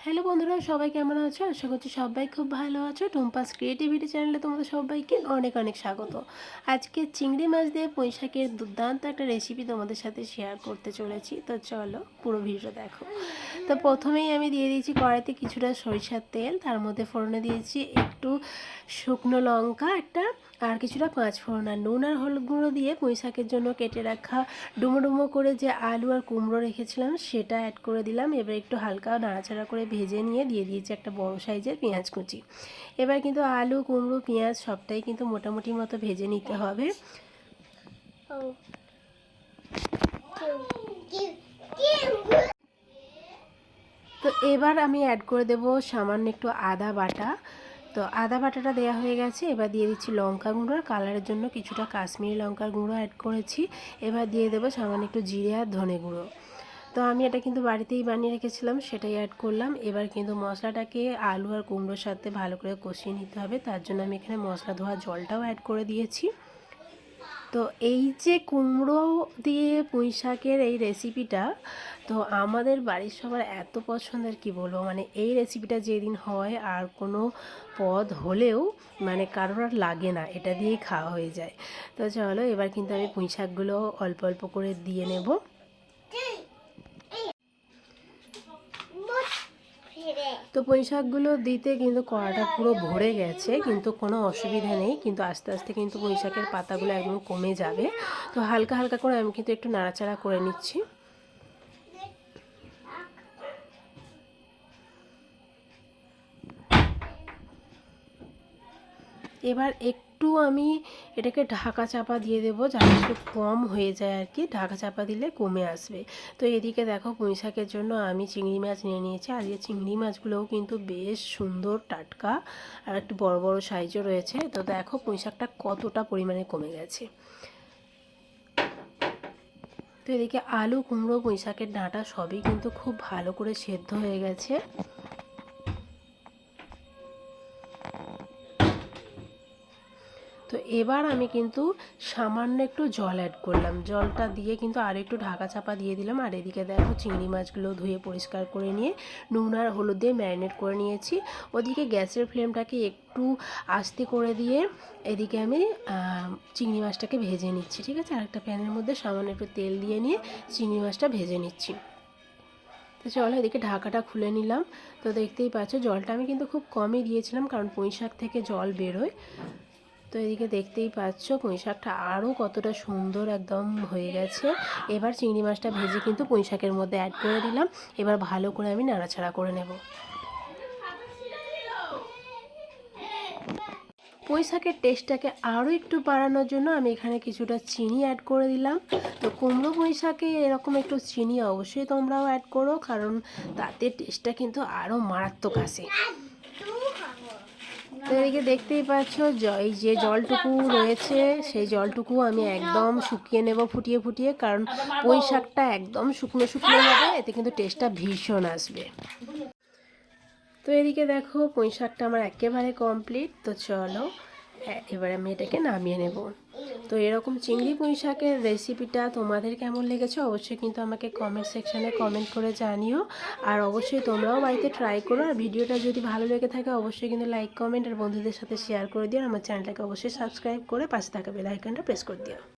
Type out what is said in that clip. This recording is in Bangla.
হ্যালো বন্ধুরা, সবাই কেমন আছো? আশা করছি সবাই খুব ভালো আছো। টুম্পাস ক্রিয়েটিভিটি চ্যানেলে তোমাদের সবাইকে অনেক অনেক স্বাগত। আজকে চিংড়ি মাছ দিয়ে পুঁই শাকের দুর্দান্ত একটা রেসিপি তোমাদের সাথে শেয়ার করতে চলেছি। তো চলো পুরো ভিডিও দেখো। তো প্রথমেই আমি দিয়ে দিয়েছি কড়াইতে কিছুটা সরিষার তেল, তার মধ্যে ফোড়নে দিয়েছি একটু শুকনো লঙ্কা একটা, আর কিছুটা পাঁচ ফোড়ন, আর নুন আর হলুদ গুঁড়ো দিয়ে পুঁই শাকের জন্য কেটে রাখা ডুমো ডুমো করে যে আলু আর কুমড়ো রেখেছিলাম সেটা অ্যাড করে দিলাম। এবার একটু হালকা নাড়াচাড়া করে ভেজে নিয়ে দিয়ে দিয়েছি একটা বড় সাইজের পেঁয়াজ কুচি। এবার কিন্তু আলু কুমড়ো পেঁয়াজ সবটাই কিন্তু মোটামুটি মতো ভেজে নিতে হবে। তো এবার আমি অ্যাড করে দেব সামান্য একটু আদা বাটা। তো আদা বাটাটা দেওয়া হয়ে গেছে। এবার দিয়ে দিচ্ছি লঙ্কা গুঁড়ো, কালারের জন্য কিছুটা কাশ্মীরি লঙ্কার গুঁড়ো অ্যাড করেছি। এবার দিয়ে দেবো সামান্য একটু জিরে আর ধনে গুঁড়ো। তো আমি এটা কিন্তু বাড়িতেই বানিয়ে রেখেছিলাম, সেটাই অ্যাড করলাম। এবার কিন্তু মশলাটাকে আলু আর কুমড়োর সাথে ভালো করে কষিয়ে নিতে হবে, তার জন্য আমি এখানে মশলা ধোয়া জলটাও অ্যাড করে দিয়েছি। তো এই যে কুমড়ো দিয়ে পুঁই শাকের এই রেসিপিটা তো আমাদের বাড়ির সবার এত পছন্দের, কি বলবো, মানে এই রেসিপিটা যেদিন হয় আর কোনো পদ হলেও মানে কারোর আর লাগে না, এটা দিয়েই খাওয়া হয়ে যায়। তো চলো এবার কিন্তু আমি পুঁই শাকগুলো অল্প অল্প করে দিয়ে নেব। তো পুঁই শাকগুলো দিতে কিন্তু কড়াটা পুরো ভরে গেছে, কিন্তু কোনো অসুবিধা নেই, কিন্তু আস্তে আস্তে কিন্তু পুঁই শাকের পাতাগুলো একদম কমে যাবে। তো হালকা হালকা করে আমি কিন্তু একটু নাড়াচাড়া করে নিচ্ছি। এবার একটু আমি এটাকে ঢাকা চাপা দিয়ে দেবো, যাতে একটু কম হয়ে যায় আর কি, ঢাকা চাপা দিলে কমে আসবে। তো এদিকে দেখো পুঁই শাকের জন্য আমি চিংড়ি মাছ নিয়ে নিয়েছি। আর এই চিংড়ি মাছগুলোও কিন্তু বেশ সুন্দর টাটকা আর একটু বড় বড় সাইজও রয়েছে। তো দেখো পুঁই শাকটা কতটা পরিমাণে কমে গেছে। তো এদিকে আলু কুমড়ো পুঁই শাকের ডাঁটা সবই কিন্তু খুব ভালো করে সেদ্ধ হয়ে গেছে। তো এবার আমি কিন্তু সামান্য একটু জল অ্যাড করলাম, জলটা দিয়ে কিন্তু আর একটু ঢাকা চাপা দিয়ে দিলাম। আর এদিকে দেখো চিংড়ি মাছগুলো ধুয়ে পরিষ্কার করে নিয়ে নুন আর হলুদ দিয়ে ম্যারিনেট করে নিয়েছি। ওদিকে গ্যাসের ফ্লেমটাকে একটু আস্তে করে দিয়ে এদিকে আমি চিংড়ি মাছটাকে ভেজে নিচ্ছি। ঠিক আছে, আরেকটা প্যানের মধ্যে সামান্য একটু তেল দিয়ে নিয়ে চিংড়ি মাছটা ভেজে নিচ্ছি। তো চলো এদিকে ঢাকাটা খুলে নিলাম। তো দেখতেই পাচ্ছ জলটা আমি কিন্তু খুব কমই দিয়েছিলাম, কারণ পুঁই শাক থেকে জল বেরোয়। তো এদিকে দেখতেই পাচ্ছ পুঁই শাকটা আরও কতটা সুন্দর একদম হয়ে গেছে। এবার চিংড়ি মাছটা ভেজে কিন্তু পুঁই শাকের মধ্যে অ্যাড করে দিলাম। এবার ভালো করে আমি নাড়াচাড়া করে নেব। পুঁই শাকের টেস্টটাকে আরও একটু বাড়ানোর জন্য আমি এখানে কিছুটা চিনি অ্যাড করে দিলাম। তো কুমড়ো পুঁই শাকে এরকম একটু চিনি অবশ্যই তোমরাও অ্যাড করো, কারণ তাতে টেস্টটা কিন্তু আরও মারাত্মক আসে। তো এদিকে দেখতেই পাচ্ছ এই যে জলটুকু রয়েছে সেই জলটুকু আমি একদম শুকিয়ে নেব ফুটিয়ে ফুটিয়ে, কারণ পুঁই শাকটা একদম শুকনো শুকনো হবে, এতে কিন্তু টেস্টটা ভীষণ আসবে। তো এদিকে দেখো পুঁই শাকটা আমার একেবারে কমপ্লিট। তো চলো এবার আমি এটাকে নামিয়ে নেব। তো এরকম চিংড়ি পুঁই শাকের রেসিপিটা তোমাদের কেমন লেগেছে অবশ্যই কিন্তু আমাকে কমেন্ট সেকশানে কমেন্ট করে জানিও। আর অবশ্যই তোমরাও বাড়িতে ট্রাই করো। আর ভিডিওটা যদি ভালো লেগে থাকে অবশ্যই কিন্তু লাইক কমেন্ট আর বন্ধুদের সাথে শেয়ার করে দিও। আর আমার চ্যানেলটাকে অবশ্যই সাবস্ক্রাইব করে পাশে থাকা বেল আইকনটা প্রেস করে দিও।